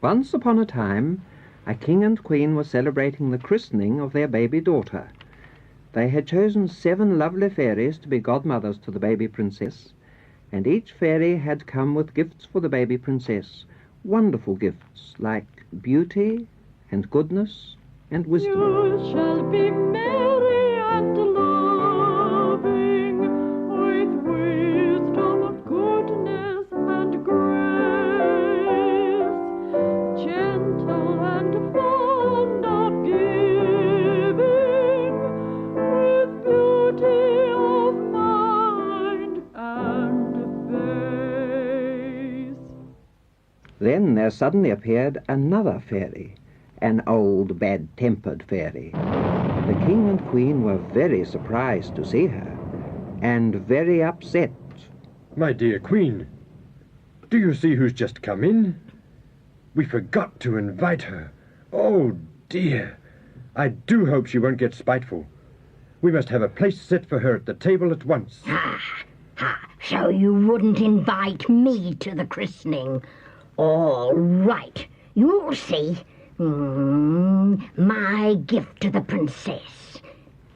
Once upon a time, a king and queen were celebrating the christening of their baby daughter. They had chosen 7 lovely fairies to be godmothers to the baby princess, and each fairy had come with gifts for the baby princess, wonderful gifts like beauty and goodness and wisdom. You shall be merry and loving, with wisdom, goodness, and grace, gentle and fond of giving, with beauty of mind and face. Then there suddenly appeared another fairy, an old, bad-tempered fairy. The king and queen were very surprised to see her, and very upset. My dear queen, do you see who's just come in? We forgot to invite her. Oh, dear. I do hope she won't get spiteful. We must have a place set for her at the table at once. So you wouldn't invite me to the christening? All right, you'll see. My gift to the princess.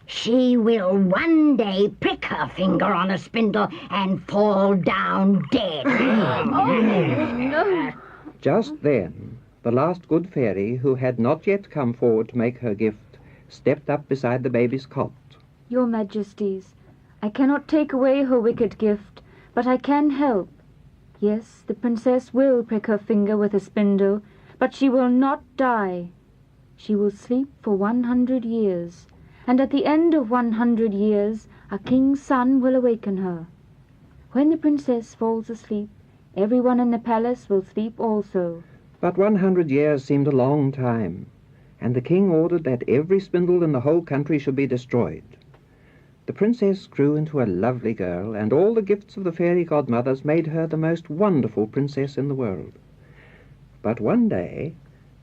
She will one day prick her finger on a spindle and fall down dead. No. Just then, the last good fairy, who had not yet come forward to make her gift, stepped up beside the baby's cot. Your Majesties, I cannot take away her wicked gift, but I can help. Yes, the princess will prick her finger with a spindle, but she will not die. She will sleep for 100 years, and at the end of 100 years a king's son will awaken her. When the princess falls asleep, everyone in the palace will sleep also. But 100 years seemed a long time, and the king ordered that every spindle in the whole country should be destroyed. The princess grew into a lovely girl, and all the gifts of the fairy godmothers made her the most wonderful princess in the world. But one day,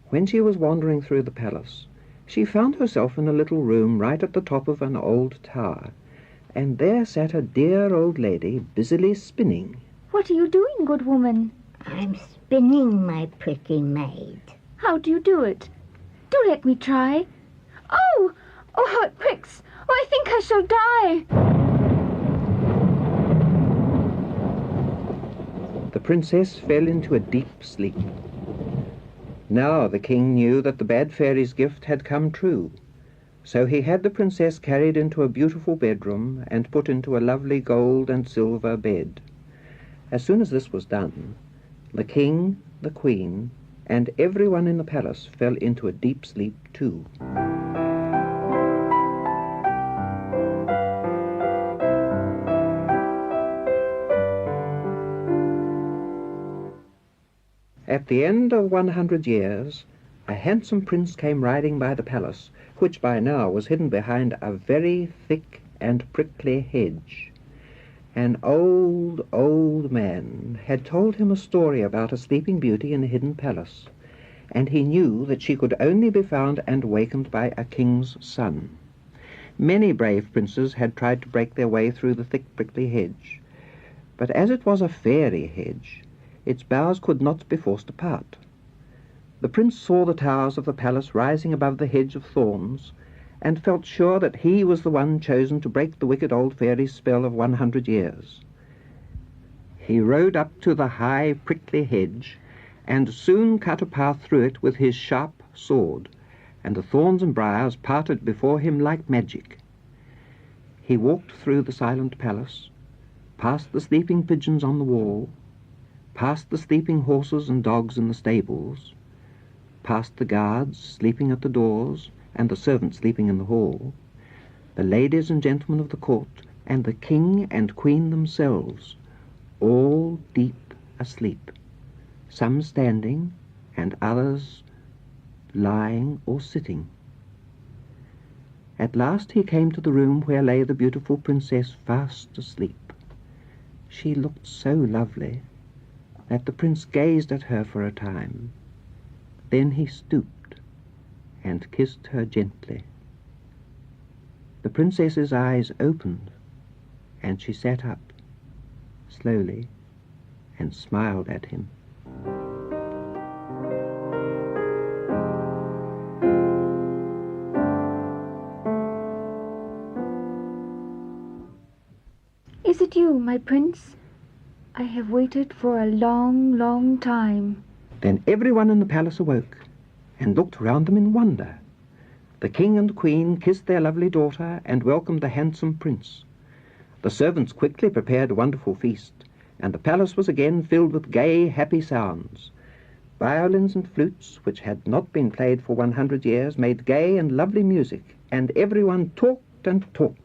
when she was wandering through the palace, she found herself in a little room right at the top of an old tower, and there sat a dear old lady busily spinning. What are you doing, good woman? I'm spinning, my pretty maid. How do you do it? Do let me try. Oh, how it pricks. Oh, I think I shall die. The princess fell into a deep sleep. Now the king knew that the bad fairy's gift had come true, so he had the princess carried into a beautiful bedroom and put into a lovely gold and silver bed. As soon as this was done, the king, the queen, and everyone in the palace fell into a deep sleep too. At the end of 100 years, a handsome prince came riding by the palace, which by now was hidden behind a very thick and prickly hedge. An old, old man had told him a story about a sleeping beauty in a hidden palace, and he knew that she could only be found and wakened by a king's son. Many brave princes had tried to break their way through the thick, prickly hedge, but as it was a fairy hedge, its boughs could not be forced apart. The prince saw the towers of the palace rising above the hedge of thorns, and felt sure that he was the one chosen to break the wicked old fairy's spell of 100 years. He rode up to the high, prickly hedge, and soon cut a path through it with his sharp sword, and the thorns and briars parted before him like magic. He walked through the silent palace, past the sleeping pigeons on the wall, past the sleeping horses and dogs in the stables, past the guards sleeping at the doors and the servants sleeping in the hall, the ladies and gentlemen of the court, and the king and queen themselves, all deep asleep, some standing and others lying or sitting. At last he came to the room where lay the beautiful princess fast asleep. She looked so lovely that the prince gazed at her for a time. Then he stooped and kissed her gently. The princess's eyes opened, and she sat up, slowly, and smiled at him. it you, my prince? I have waited for a long, long time. Then everyone in the palace awoke and looked round them in wonder. The king and queen kissed their lovely daughter and welcomed the handsome prince. The servants quickly prepared a wonderful feast, and the palace was again filled with gay, happy sounds. Violins and flutes, which had not been played for 100 years, made gay and lovely music, and everyone talked and talked.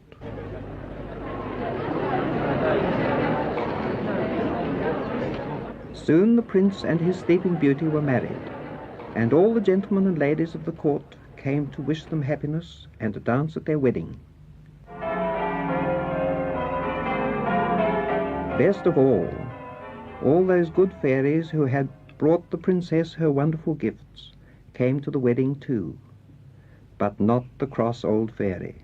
Soon the prince and his sleeping beauty were married, and all the gentlemen and ladies of the court came to wish them happiness and to dance at their wedding. Best of all those good fairies who had brought the princess her wonderful gifts came to the wedding too, but not the cross old fairy.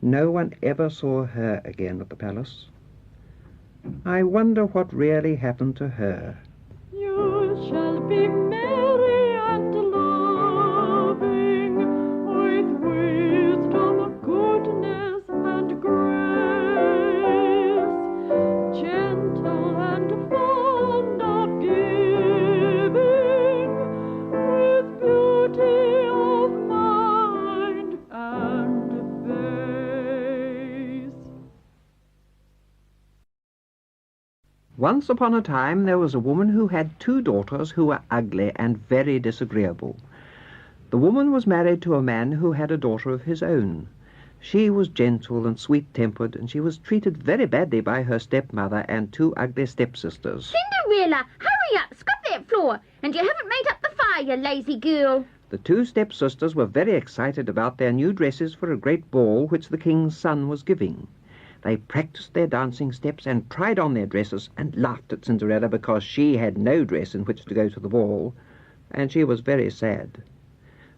No one ever saw her again at the palace. I wonder what really happened to her. You shall be merry and loving, with wisdom, goodness, and grace, gentle and fond of giving, with beauty of mind and face. Once upon a time there was a woman who had 2 daughters who were ugly and very disagreeable. The woman was married to a man who had a daughter of his own. She was gentle and sweet-tempered, and she was treated very badly by her stepmother and 2 ugly stepsisters. Cinderella, hurry up, scrub that floor, and you haven't made up the fire, you lazy girl. The 2 stepsisters were very excited about their new dresses for a great ball which the king's son was giving. They practiced their dancing steps and tried on their dresses and laughed at Cinderella because she had no dress in which to go to the ball, and she was very sad.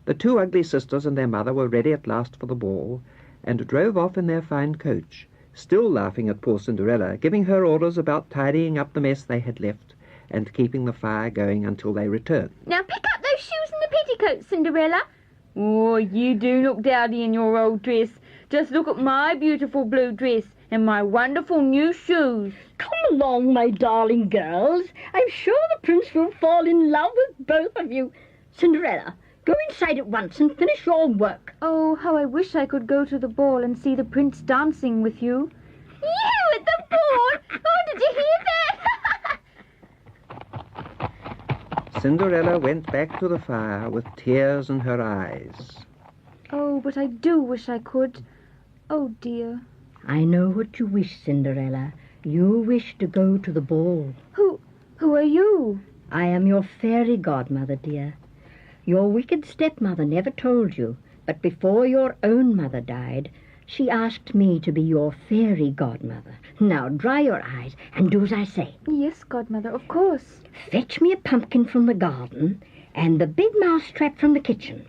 The 2 ugly sisters and their mother were ready at last for the ball, and drove off in their fine coach, still laughing at poor Cinderella, giving her orders about tidying up the mess they had left and keeping the fire going until they returned. Now pick up those shoes and the petticoats, Cinderella. Oh, you do look dowdy in your old dress. Just look at my beautiful blue dress and my wonderful new shoes. Come along, my darling girls. I'm sure the prince will fall in love with both of you. Cinderella, go inside at once and finish your work. Oh, how I wish I could go to the ball and see the prince dancing with you. You at the ball? Oh, did you hear that? Cinderella went back to the fire with tears in her eyes. Oh, but I do wish I could. Oh, dear. I know what you wish, Cinderella. You wish to go to the ball. Who are you? I am your fairy godmother, dear. Your wicked stepmother never told you, but before your own mother died, she asked me to be your fairy godmother. Now dry your eyes and do as I say. Yes, godmother, of course. Fetch me a pumpkin from the garden and the big mousetrap from the kitchen.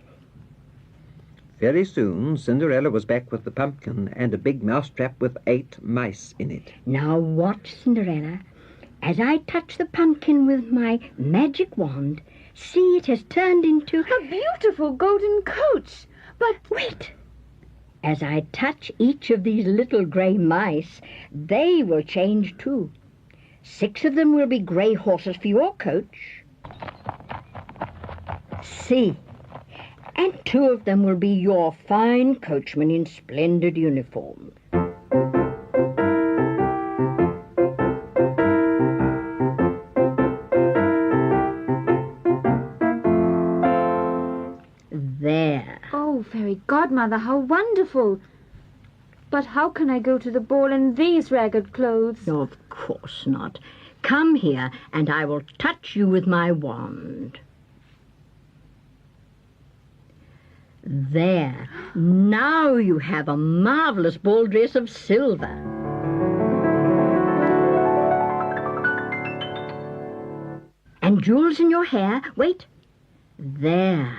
Very soon Cinderella was back with the pumpkin and a big mousetrap with 8 mice in it. Now watch, Cinderella. As I touch the pumpkin with my magic wand, see, it has turned into A beautiful golden coach. But Wait! As I touch each of these little grey mice, they will change too. 6 of them will be grey horses for your coach. See, and 2 of them will be your fine coachmen in splendid uniforms. There. oh, fairy godmother, how wonderful. But how can I go to the ball in these ragged clothes? Of course not. Come here, and I will touch you with my wand. There. Now you have a marvelous ball dress of silver. And jewels in your hair. Wait. There.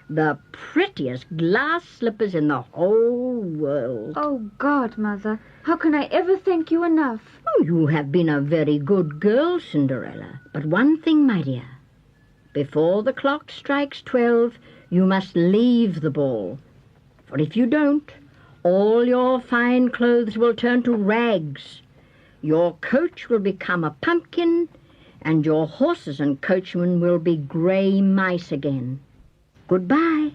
The prettiest glass slippers in the whole world. Oh, godmother, how can I ever thank you enough? Oh, you have been a very good girl, Cinderella. But one thing, my dear. Before the clock strikes 12, you must leave the ball. For if you don't, All your fine clothes will turn to rags. Your coach will become a pumpkin, and your horses and coachmen will be grey mice again. Goodbye.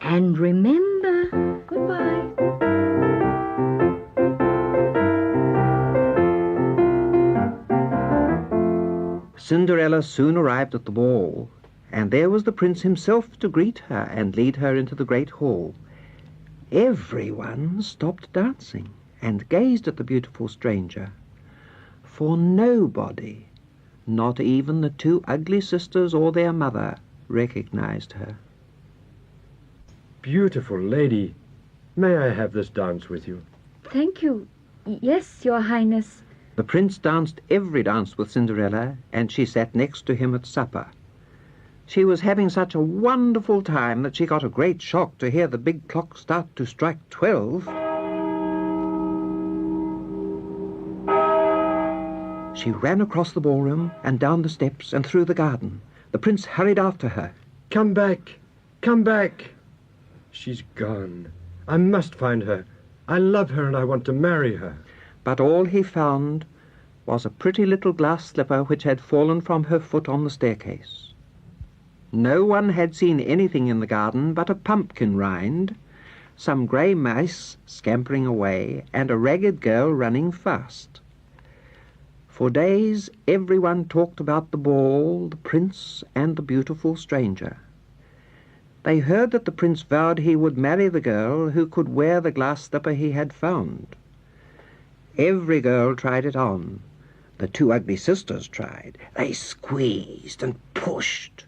And remember, Goodbye. Cinderella soon arrived at the ball, and there was the prince himself to greet her and lead her into the great hall. Everyone stopped dancing and gazed at the beautiful stranger, for nobody, not even the two ugly sisters or their mother, recognized her. Beautiful lady, may I have this dance with you? Thank you. Yes, Your Highness. The prince danced every dance with Cinderella, and she sat next to him at supper. She was having such a wonderful time that she got a great shock to hear the big clock start to strike 12. She ran across the ballroom and down the steps and through the garden. The prince hurried after her. Come back! Come back! She's gone. I must find her. I love her and I want to marry her. But all he found was a pretty little glass slipper which had fallen from her foot on the staircase. No one had seen anything in the garden but a pumpkin rind, some grey mice scampering away, and a ragged girl running fast. For days everyone talked about the ball, the prince, and the beautiful stranger. They heard that the prince vowed he would marry the girl who could wear the glass slipper he had found. Every girl tried it on. The two ugly sisters tried. They squeezed and pushed,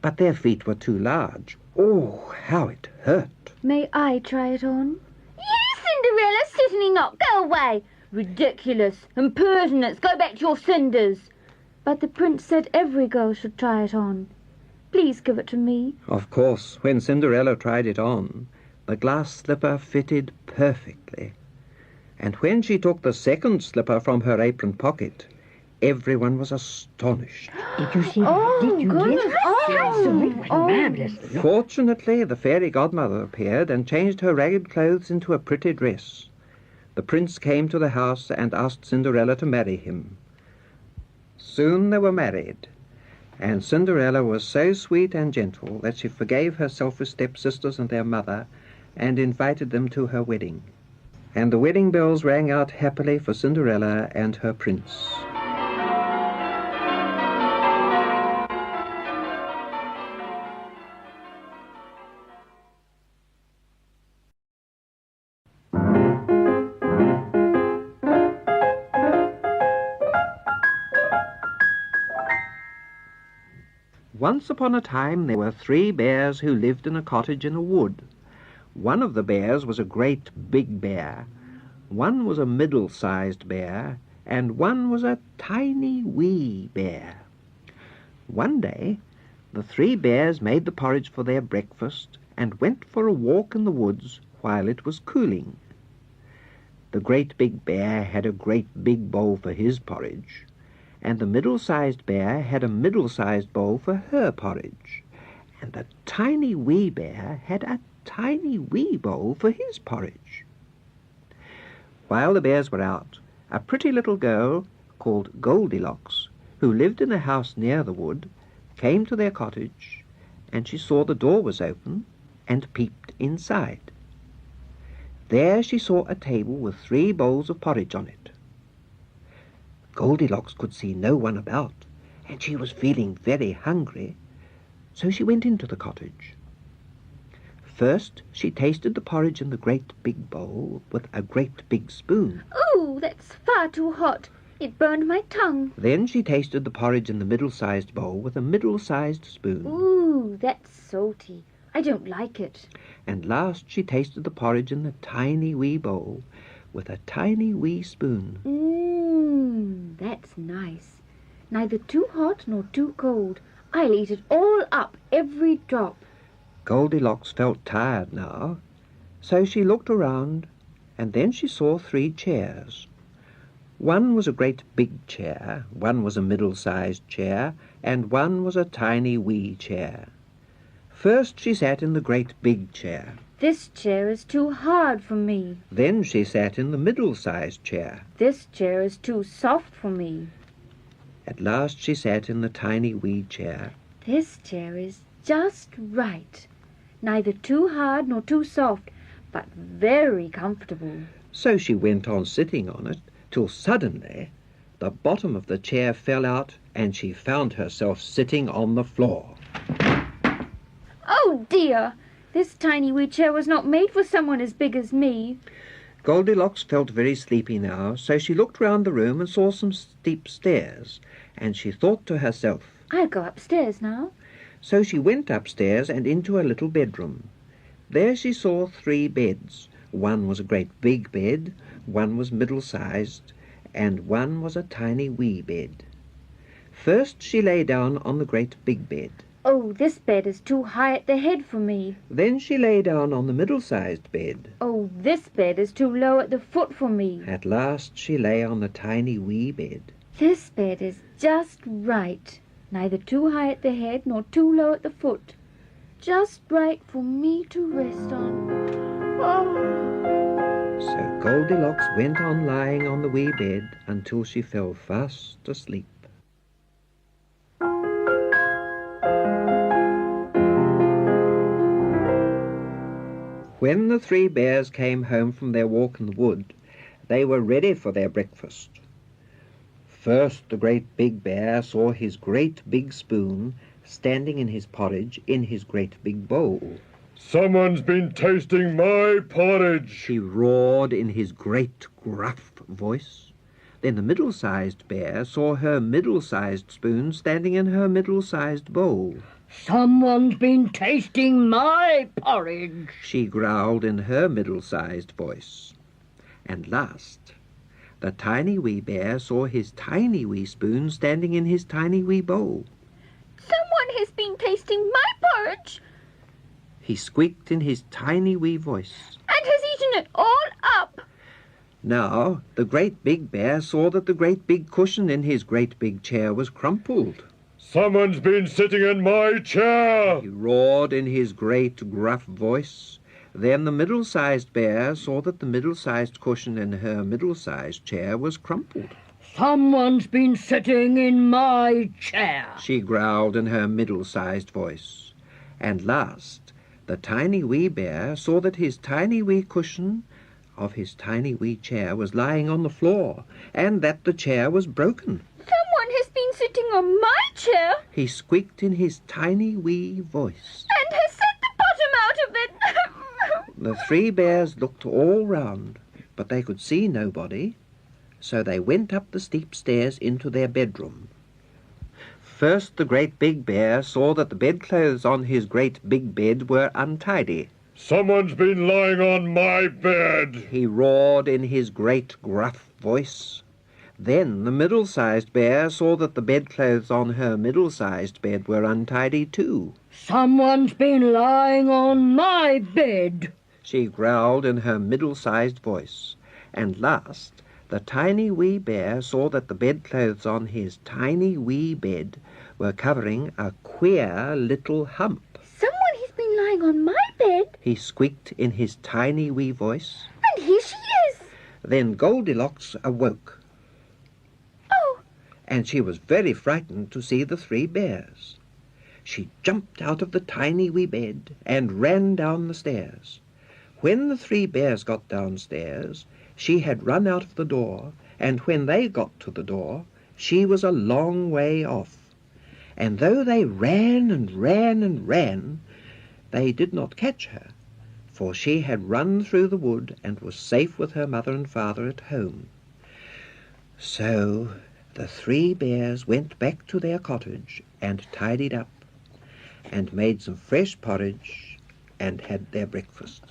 but their feet were too large. Oh, how it hurt! May I try it on? You, Cinderella, certainly not. Go away. Ridiculous. Impertinence. Go back to your cinders. But the prince said every girl should try it on. Please give it to me. Of course, when Cinderella tried it on, the glass slipper fitted perfectly. And when she took the second slipper from her apron pocket, everyone was astonished. did you see? Oh, did you goodness. get? Oh, So it was marvelous. Look. Fortunately, the fairy godmother appeared and changed her ragged clothes into a pretty dress. The prince came to the house and asked Cinderella to marry him. Soon they were married, and Cinderella was so sweet and gentle that she forgave her selfish stepsisters and their mother and invited them to her wedding. And the wedding bells rang out happily for Cinderella and her prince. Once upon a time there were 3 bears who lived in a cottage in a wood. One of the bears was a great big bear, one was a middle-sized bear, and one was a tiny wee bear. One day the 3 bears made the porridge for their breakfast and went for a walk in the woods while it was cooling. The great big bear had a great big bowl for his porridge, and the middle-sized bear had a middle-sized bowl for her porridge, and the tiny wee bear had a tiny wee bowl for his porridge. While the bears were out, a pretty little girl called Goldilocks, who lived in a house near the wood, came to their cottage, and she saw the door was open and peeped inside. There she saw a table with 3 bowls of porridge on it. Goldilocks could see no one about, and she was feeling very hungry, so she went into the cottage. First, she tasted the porridge in the great big bowl with a great big spoon. Ooh, that's far too hot. It burned my tongue. Then she tasted the porridge in the middle-sized bowl with a middle-sized spoon. Ooh, that's salty. I don't like it. And last she tasted the porridge in the tiny wee bowl with a tiny wee spoon. That's nice. Neither too hot nor too cold. I'll eat it all up, every drop. Goldilocks felt tired now, so she looked around, and then she saw 3 chairs. One was a great big chair, one was a middle-sized chair, and one was a tiny wee chair. First she sat in the great big chair. This chair is too hard for me. Then she sat in the middle-sized chair. This chair is too soft for me. At last she sat in the tiny wee chair. This chair is just right. Neither too hard nor too soft, but very comfortable. So she went on sitting on it, till suddenly the bottom of the chair fell out, and she found herself sitting on the floor. Oh dear! This tiny wee chair was not made for someone as big as me. Goldilocks felt very sleepy now, so she looked round the room and saw some steep stairs, and she thought to herself. I'll go upstairs now. So she went upstairs and into a little bedroom. There she saw 3 beds. One was a great big bed, one was middle-sized, and one was a tiny wee bed. First she lay down on the great big bed. Oh, this bed is too high at the head for me. Then she lay down on the middle-sized bed. Oh, this bed is too low at the foot for me. At last she lay on the tiny wee bed. This bed is just right. Neither too high at the head nor too low at the foot. Just right for me to rest on. Oh. So Goldilocks went on lying on the wee bed until she fell fast asleep. When the 3 bears came home from their walk in the wood, they were ready for their breakfast. First the great big bear saw his great big spoon standing in his porridge in his great big bowl. Someone's been tasting my porridge. He roared in his great gruff voice. Then the middle-sized bear saw her middle-sized spoon standing in her middle-sized bowl. Someone's been tasting my porridge. She growled in her middle-sized voice. And last, the tiny wee bear saw his tiny wee spoon standing in his tiny wee bowl. Someone has been tasting my porridge He squeaked in his tiny wee voice. and has eaten it all up. Now the great big bear saw that the great big cushion in his great big chair was crumpled. Someone's been sitting in my chair. He roared in his great gruff voice. Then the middle-sized bear saw that the middle-sized cushion in her middle-sized chair was crumpled. Someone's been sitting in my chair. She growled in her middle-sized voice. And last, the tiny wee bear saw that his tiny wee cushion of his tiny wee chair was lying on the floor, and that the chair was broken. Someone has been sitting on my chair He squeaked in his tiny wee voice. and has set the bottom out of it. The 3 bears looked all round, but they could see nobody, so they went up the steep stairs into their bedroom. First the great big bear saw that the bedclothes on his great big bed were untidy. Someone's been lying on my bed. He roared in his great gruff voice. Then the middle-sized bear saw that the bedclothes on her middle-sized bed were untidy too. Someone's been lying on my bed. She growled in her middle-sized voice. And last, the tiny wee bear saw that the bedclothes on his tiny wee bed were covering a queer little hump. Someone has been lying on my bed, He squeaked in his tiny wee voice. and here she is. Then Goldilocks awoke, Oh, and she was very frightened to see the 3 bears. She jumped out of the tiny wee bed and ran down the stairs. When the 3 bears got downstairs, she had run out of the door, and when they got to the door, she was a long way off. And though they ran and ran and ran, they did not catch her, for she had run through the wood and was safe with her mother and father at home. So the 3 bears went back to their cottage and tidied up, and made some fresh porridge and had their breakfast.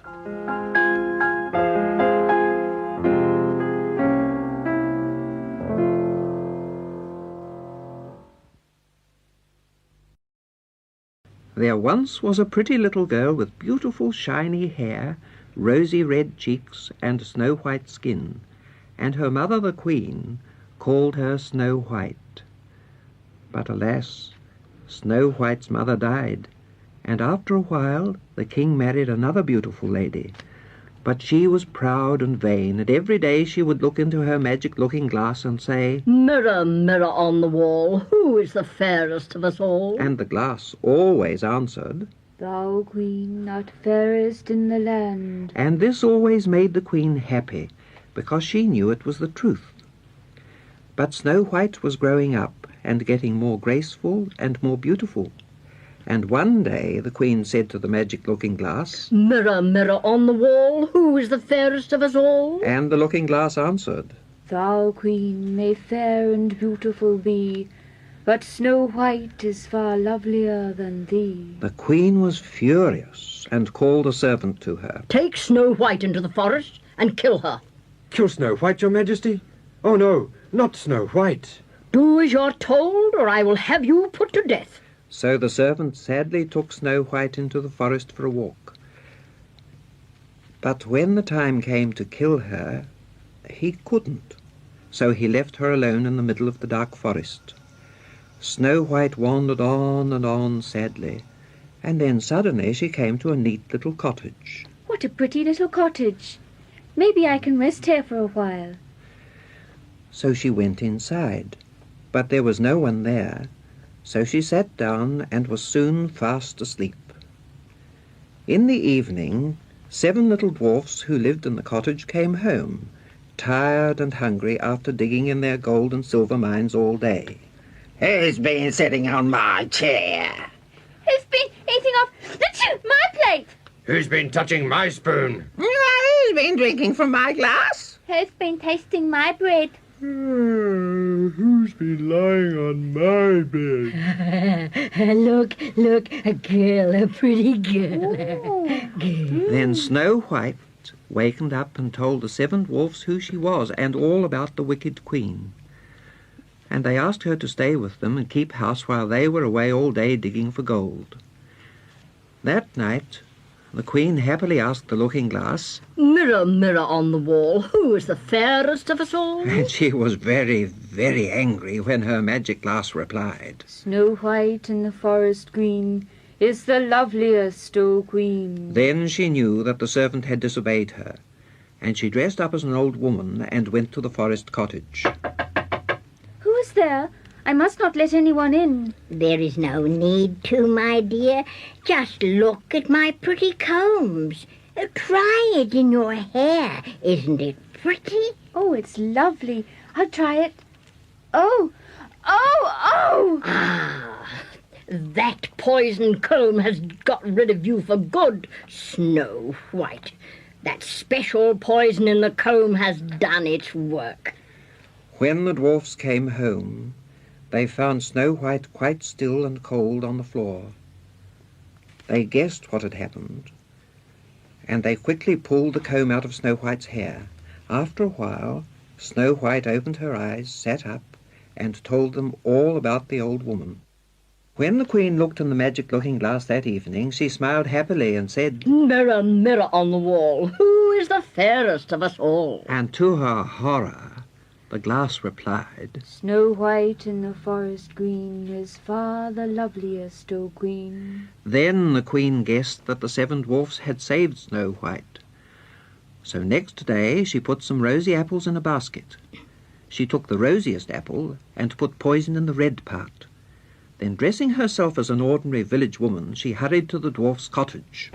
There once was a pretty little girl with beautiful shiny hair, rosy red cheeks, and snow-white skin, and her mother the Queen called her Snow White. But alas, Snow White's mother died, And after a while the king married another beautiful lady. But she was proud and vain, and every day she would look into her magic looking-glass and say, Mirror, mirror on the wall, who is the fairest of us all? and the glass always answered, Thou, Queen, art fairest in the land. and this always made the queen happy, because she knew it was the truth. But Snow White was growing up and getting more graceful and more beautiful. And one day the queen said to the magic looking-glass, Mirror, mirror on the wall, who is the fairest of us all? and the looking-glass answered, Thou, Queen, may fair and beautiful be, but Snow White is far lovelier than thee. The queen was furious and called a servant to her. Take Snow White into the forest and kill her. Kill Snow White, your majesty? Oh, no, not Snow White. Do as you're told, or I will have you put to death. So the servant sadly took Snow White into the forest for a walk. But when the time came to kill her, he couldn't. So he left her alone in the middle of the dark forest. Snow White wandered on and on sadly, and then suddenly she came to a neat little cottage. What a pretty little cottage. Maybe I can rest here for a while. So she went inside, but there was no one there. So she sat down and was soon fast asleep. In the evening, 7 little dwarfs who lived in the cottage came home, tired and hungry after digging in their gold and silver mines all day. Who's been sitting on my chair? Who's been eating off my plate? Who's been touching my spoon? Who's been drinking from my glass? Who's been tasting my bread? Who's been lying on my bed? Look, a girl, a pretty girl. Then Snow White wakened up and told the 7 dwarfs who she was and all about the wicked queen. And they asked her to stay with them and keep house while they were away all day digging for gold. That night the queen happily asked the looking-glass, Mirror, mirror on the wall, who is the fairest of us all? and she was very, very angry when her magic glass replied, Snow White in the forest green is the loveliest, O Queen. Then she knew that the servant had disobeyed her, and she dressed up as an old woman and went to the forest cottage. Who is there? I must not let anyone in. There is no need to, my dear. Just look at my pretty combs. Try it in your hair. Isn't it pretty? Oh, it's lovely. I'll try it. Oh! Ah, that poison comb has got rid of you for good, Snow White. That special poison in the comb has done its work. When the dwarfs came home, they found Snow White quite still and cold on the floor. They guessed what had happened, and they quickly pulled the comb out of Snow White's hair. After a while, Snow White opened her eyes, sat up, and told them all about the old woman. When the queen looked in the magic looking-glass that evening, she smiled happily and said, Mirror, mirror on the wall, who is the fairest of us all? and to her horror, the glass replied, Snow White in the forest green is far the loveliest, O Queen. Then the queen guessed that the 7 dwarfs had saved Snow White. So next day she put some rosy apples in a basket. She took the rosiest apple and put poison in the red part. Then, dressing herself as an ordinary village woman, she hurried to the dwarf's cottage.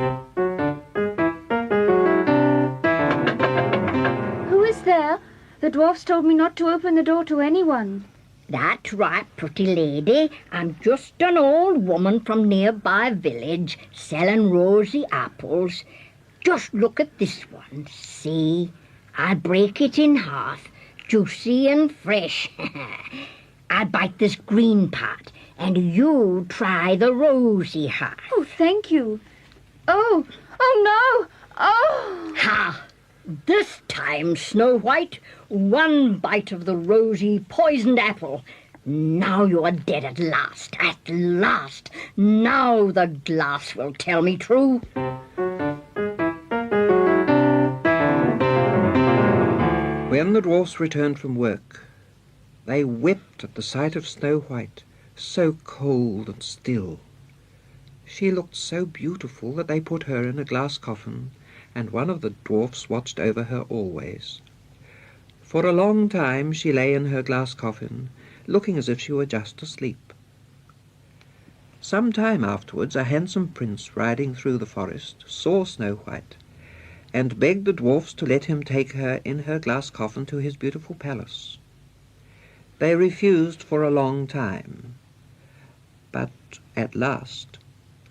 Who is there? The dwarfs told me not to open the door to anyone. That's right, pretty lady. I'm just an old woman from nearby village selling rosy apples. Just look at this one. See? I break it in half, juicy and fresh. I bite this green part, and you try the rosy half. Oh, thank you. Oh no! Oh! Ha! This time, Snow White, one bite of the rosy poisoned apple. Now you are dead at last, at last. Now the glass will tell me true. When the dwarfs returned from work, they wept at the sight of Snow White, so cold and still. She looked so beautiful that they put her in a glass coffin, and one of the dwarfs watched over her always. For a long time she lay in her glass coffin, looking as if she were just asleep. Some time afterwards a handsome prince riding through the forest saw Snow White, and begged the dwarfs to let him take her in her glass coffin to his beautiful palace. They refused for a long time, but at last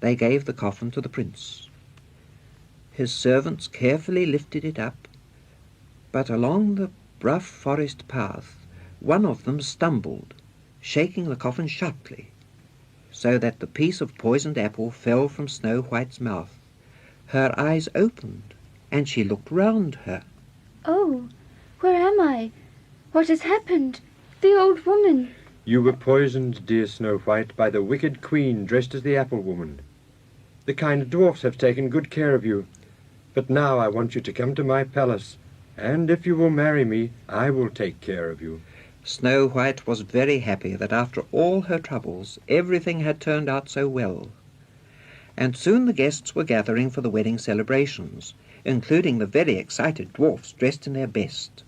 they gave the coffin to the prince. His servants carefully lifted it up, but along the rough forest path one of them stumbled, shaking the coffin sharply, so that the piece of poisoned apple fell from Snow White's mouth. Her eyes opened, and she looked round her. Oh, where am I? What has happened? The old woman. You were poisoned, dear Snow White, by the wicked queen dressed as the apple woman. The kind dwarfs have taken good care of you, but now I want you to come to my palace, and if you will marry me, I will take care of you. Snow White was very happy that after all her troubles everything had turned out so well, and soon the guests were gathering for the wedding celebrations, including the very excited dwarfs dressed in their best.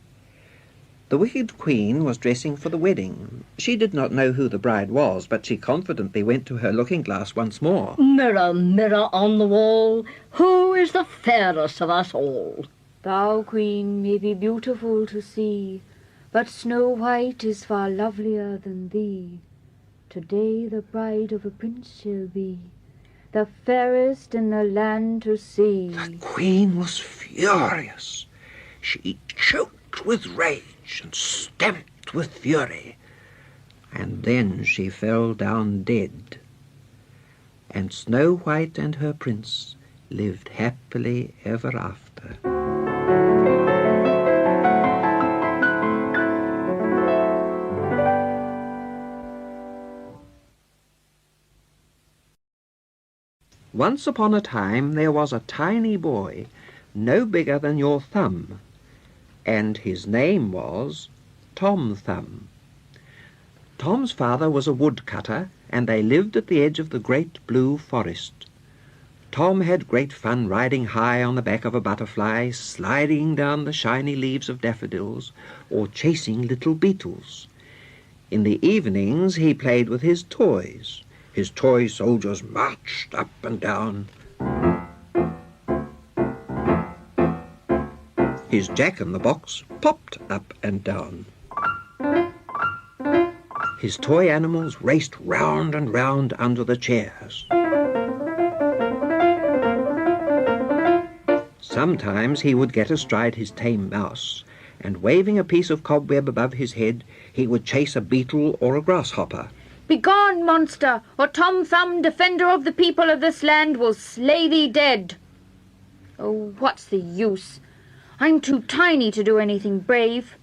The wicked queen was dressing for the wedding. She did not know who the bride was, but she confidently went to her looking-glass once more. Mirror, mirror on the wall, who is the fairest of us all? Thou, queen, may be beautiful to see, but Snow White is far lovelier than thee. Today the bride of a prince shall be, the fairest in the land to see. The queen was furious. She choked with rage and stamped with fury, and then she fell down dead. And Snow White and her prince lived happily ever after. Once upon a time there was a tiny boy, no bigger than your thumb, and his name was Tom Thumb. Tom's father was a woodcutter, and they lived at the edge of the great blue forest. Tom had great fun riding high on the back of a butterfly, sliding down the shiny leaves of daffodils, or chasing little beetles. In the evenings he played with his toys. His toy soldiers marched up and down. His jack-in-the-box popped up and down. His toy animals raced round and round under the chairs. Sometimes he would get astride his tame mouse, and waving a piece of cobweb above his head, he would chase a beetle or a grasshopper. Begone, monster, or Tom Thumb, defender of the people of this land, will slay thee dead. Oh, what's the use? I'm too tiny to do anything brave.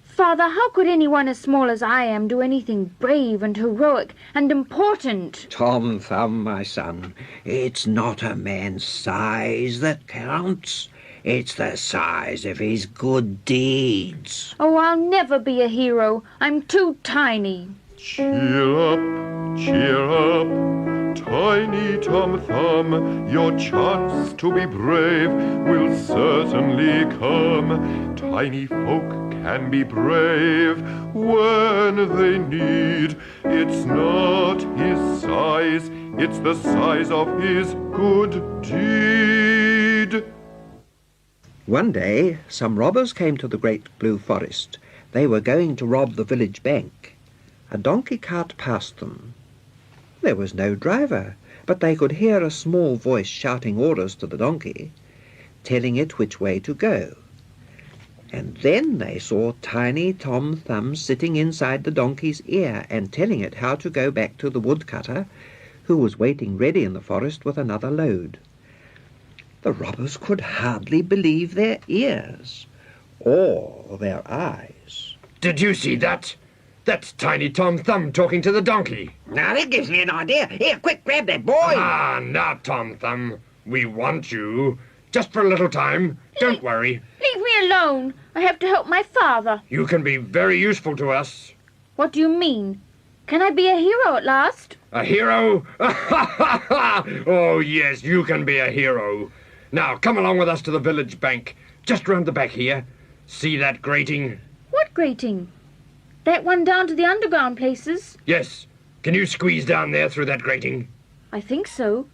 Father, how could anyone as small as I am do anything brave and heroic and important? Tom Thumb, my son, it's not a man's size that counts. It's the size of his good deeds. Oh, I'll never be a hero. I'm too tiny. Cheer up, Tiny Tom Thumb, your chance to be brave will certainly come. Tiny folk can be brave when they need. It's not his size, it's the size of his good deed. One day, some robbers came to the great blue forest. They were going to rob the village bank. A donkey cart passed them. There was no driver, but they could hear a small voice shouting orders to the donkey, telling it which way to go. And then they saw Tiny Tom Thumb sitting inside the donkey's ear and telling it how to go back to the woodcutter, who was waiting ready in the forest with another load. The robbers could hardly believe their ears or their eyes. Did you see that? That's Tiny Tom Thumb talking to the donkey. Now that gives me an idea. Here, quick, grab that boy. Ah, now, Tom Thumb, we want you. Just for a little time. Don't worry. Leave me alone. I have to help my father. You can be very useful to us. What do you mean? Can I be a hero at last? A hero? Oh, yes, you can be a hero. Now, come along with us to the village bank. Just round the back here. See that grating? What grating? That one down to the underground places? Yes. Can you squeeze down there through that grating? I think so.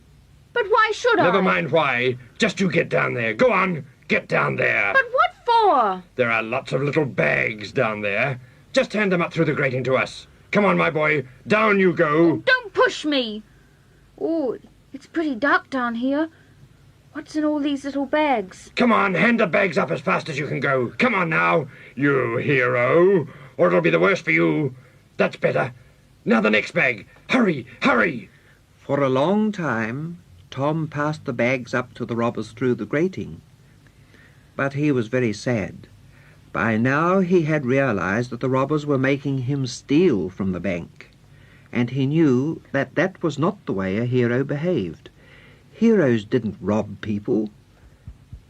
But why should I? Never mind why. Just you get down there. Go on, get down there. But what for? There are lots of little bags down there. Just hand them up through the grating to us. Come on, my boy. Down you go. Don't push me. Oh, it's pretty dark down here. What's in all these little bags? Come on, hand the bags up as fast as you can go. Come on now, you hero, or it'll be the worse for you. That's better. Now the next bag. Hurry, hurry. For a long time, Tom passed the bags up to the robbers through the grating. But he was very sad. By now he had realized that the robbers were making him steal from the bank, and he knew that that was not the way a hero behaved. Heroes didn't rob people.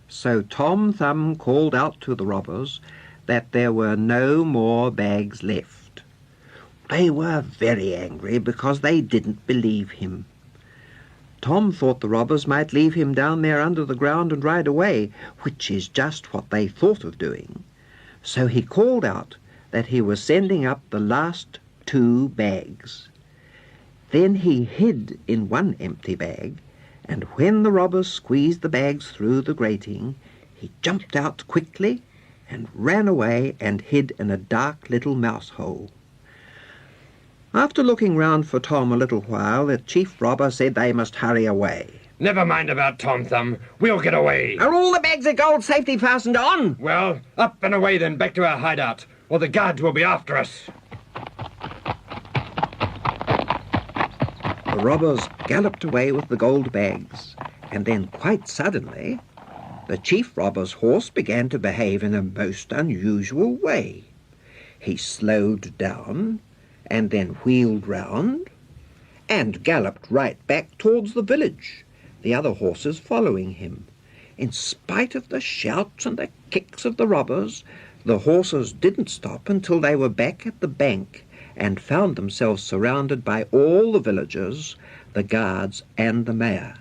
So Tom Thumb called out to the robbers that there were no more bags left. They were very angry because they didn't believe him. Tom thought the robbers might leave him down there under the ground and ride away, which is just what they thought of doing. So he called out that he was sending up the last 2 bags. Then he hid in one empty bag, and when the robbers squeezed the bags through the grating, he jumped out quickly and ran away and hid in a dark little mouse hole. After looking round for Tom a little while, the chief robber said they must hurry away. Never mind about Tom Thumb. We'll get away. Are all the bags of gold safely fastened on? Well, up and away then, back to our hideout, or the guards will be after us. The robbers galloped away with the gold bags, and then quite suddenly, the chief robber's horse began to behave in a most unusual way. He slowed down, and then wheeled round, and galloped right back towards the village, the other horses following him. In spite of the shouts and the kicks of the robbers, the horses didn't stop until they were back at the bank and found themselves surrounded by all the villagers, the guards and the mayor.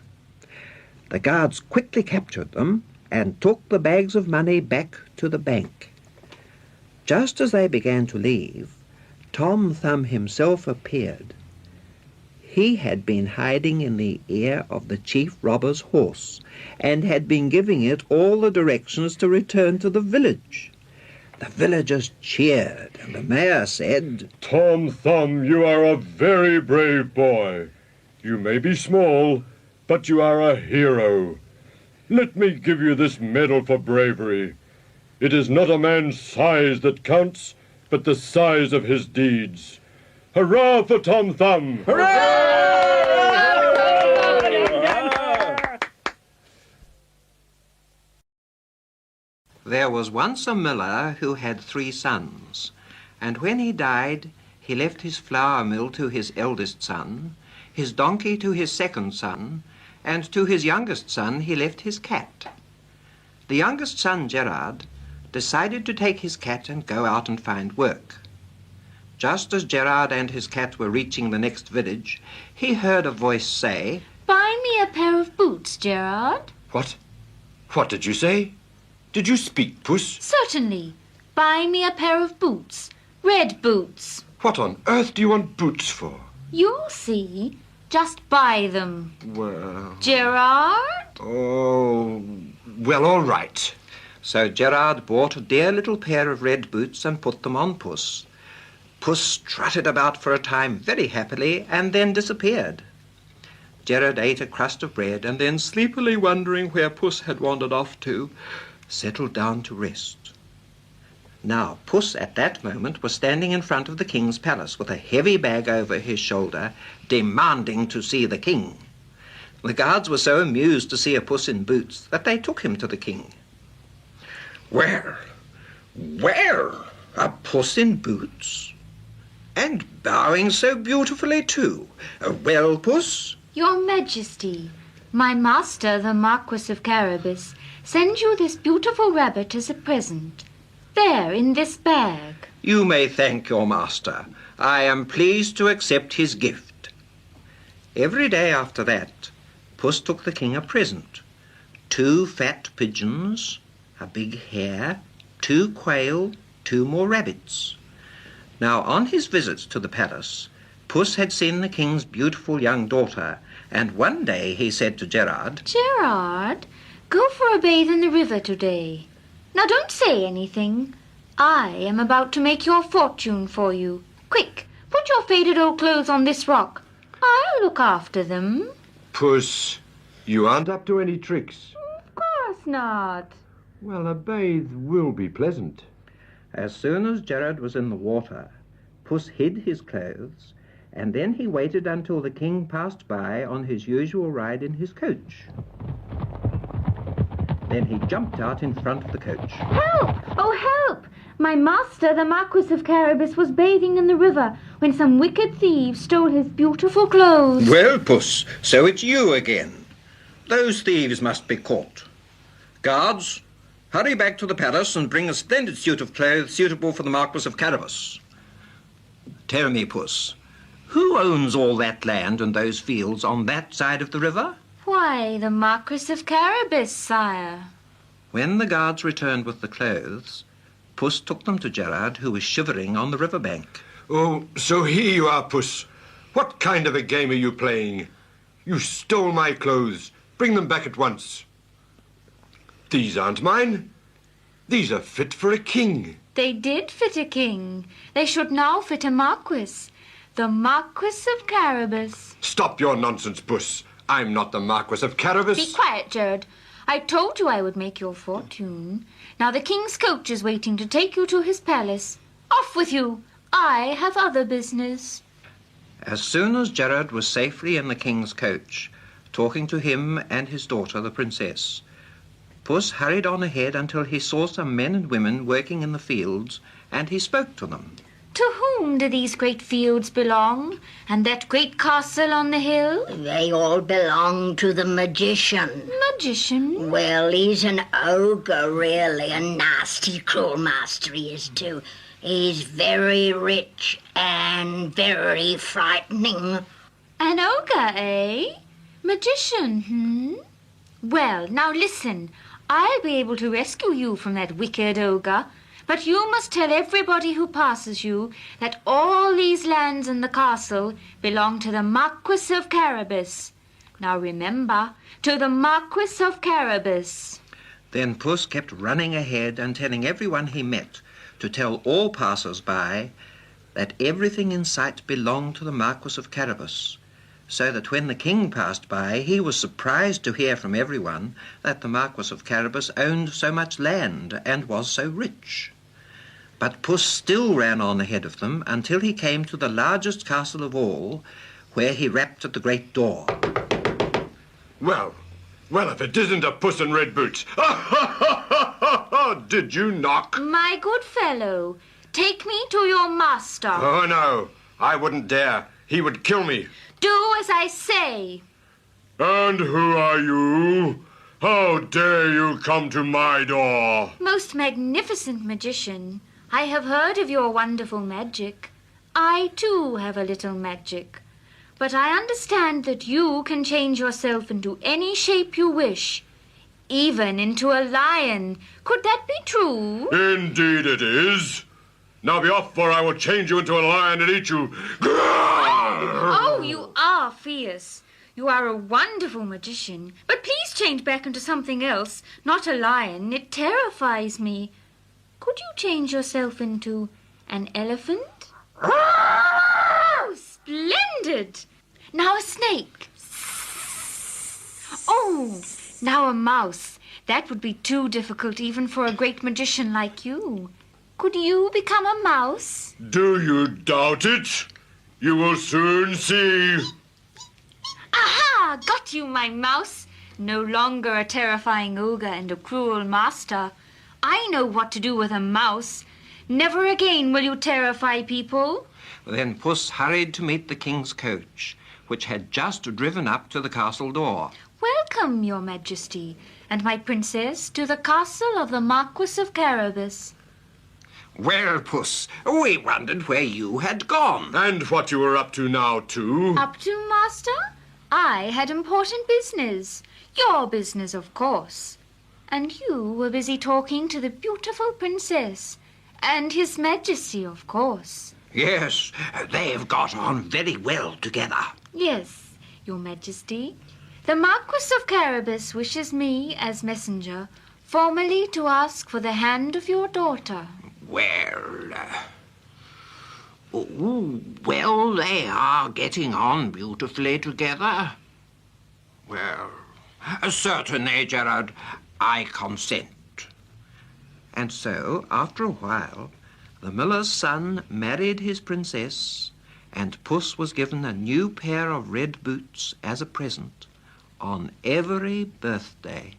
The guards quickly captured them and took the bags of money back to the bank. Just as they began to leave, Tom Thumb himself appeared. He had been hiding in the ear of the chief robber's horse, and had been giving it all the directions to return to the village. The villagers cheered, and the mayor said, Tom Thumb, you are a very brave boy. You may be small, but you are a hero. Let me give you this medal for bravery. It is not a man's size that counts, but the size of his deeds. Hurrah for Tom Thumb! There was once a miller who had 3 sons, and when he died, he left his flour mill to his eldest son, his donkey to his second son, and to his youngest son he left his cat. The youngest son, Gerard, decided to take his cat and go out and find work. Just as Gerard and his cat were reaching the next village, he heard a voice say, Buy me a pair of boots, Gerard. What? What did you say? Did you speak, Puss? Certainly. Buy me a pair of boots. Red boots. What on earth do you want boots for? You'll see. Just buy them. Well... Gerard? Oh, well, all right. So Gerard bought a dear little pair of red boots and put them on Puss. Puss strutted about for a time very happily and then disappeared. Gerard ate a crust of bread and then, sleepily wondering where Puss had wandered off to, settled down to rest. Now, Puss at that moment was standing in front of the king's palace with a heavy bag over his shoulder, demanding to see the king. The guards were so amused to see a puss in boots that they took him to the king. Where? A puss in boots? And bowing so beautifully, too. Well, Puss? Your Majesty, my master, the Marquis of Carabas, sends you this beautiful rabbit as a present. There, in this bag. You may thank your master. I am pleased to accept his gift. Every day after that, Puss took the king a present: 2 fat pigeons, a big hare, 2 quail, 2 more rabbits. Now, on his visits to the palace, Puss had seen the king's beautiful young daughter, and one day he said to Gerard, Gerard, go for a bathe in the river today. Now don't say anything. I am about to make your fortune for you. Quick, put your faded old clothes on this rock. I'll look after them. Puss, you aren't up to any tricks. Of course not. Well, a bathe will be pleasant. As soon as Gerard was in the water, Puss hid his clothes, and then he waited until the king passed by on his usual ride in his coach. Then he jumped out in front of the coach. Help! Oh, help! My master, the Marquis of Carabas, was bathing in the river when some wicked thieves stole his beautiful clothes. Well, Puss, so it's you again. Those thieves must be caught. Guards, hurry back to the palace and bring a splendid suit of clothes suitable for the Marquis of Carabas. Tell me, Puss, who owns all that land and those fields on that side of the river? Why, the Marquis of Carabas, sire. When the guards returned with the clothes, Puss took them to Gerard, who was shivering on the river bank. Oh, so here you are, Puss. What kind of a game are you playing? You stole my clothes. Bring them back at once. These aren't mine. These are fit for a king. They did fit a king. They should now fit a marquis. The Marquis of Carabas. Stop your nonsense, Puss. I'm not the Marquis of Carabas. Be quiet, Gerard. I told you I would make your fortune. Now the king's coach is waiting to take you to his palace. Off with you. I have other business. As soon as Gerard was safely in the king's coach, talking to him and his daughter, the princess, Puss hurried on ahead until he saw some men and women working in the fields, and he spoke to them. To whom do these great fields belong, and that great castle on the hill? They all belong to the magician. Magician? Well, he's an ogre, really. A nasty, cruel master he is, too. He's very rich and very frightening. An ogre, eh? Magician, Well, now listen. I'll be able to rescue you from that wicked ogre. But you must tell everybody who passes you that all these lands in the castle belong to the Marquis of Carabas. Now remember, to the Marquis of Carabas. Then Puss kept running ahead and telling everyone he met to tell all passers-by that everything in sight belonged to the Marquis of Carabas, so that when the king passed by, he was surprised to hear from everyone that the Marquis of Carabas owned so much land and was so rich. But Puss still ran on ahead of them until he came to the largest castle of all, where he rapped at the great door. Well, if it isn't a Puss in Red Boots. Did you knock? My good fellow, take me to your master. Oh, no, I wouldn't dare. He would kill me. Do as I say. And who are you? How dare you come to my door? Most magnificent magician, I have heard of your wonderful magic. I, too, have a little magic. But I understand that you can change yourself into any shape you wish, even into a lion. Could that be true? Indeed it is. Now be off, or I will change you into a lion and eat you. Oh, you are fierce. You are a wonderful magician. But please change back into something else, not a lion. It terrifies me. Could you change yourself into an elephant? Oh, splendid! Now a snake. Oh, now a mouse. That would be too difficult even for a great magician like you. Could you become a mouse? Do you doubt it? You will soon see. Aha! Got you, my mouse. No longer a terrifying ogre and a cruel master. I know what to do with a mouse. Never again will you terrify people. Then Puss hurried to meet the king's coach, which had just driven up to the castle door. Welcome, your majesty, and my princess, to the castle of the Marquis of Carabas. Well, Puss, we wondered where you had gone. And what you were up to now, too. Up to, master? I had important business. Your business, of course. And you were busy talking to the beautiful princess. And His Majesty, of course. Yes, they've got on very well together. Yes, Your Majesty. The Marquis of Carabas wishes me, as messenger, formally to ask for the hand of your daughter. Well, they are getting on beautifully together. Well, certainly, Gerard, I consent. And so, after a while, the miller's son married his princess, and Puss was given a new pair of red boots as a present on every birthday.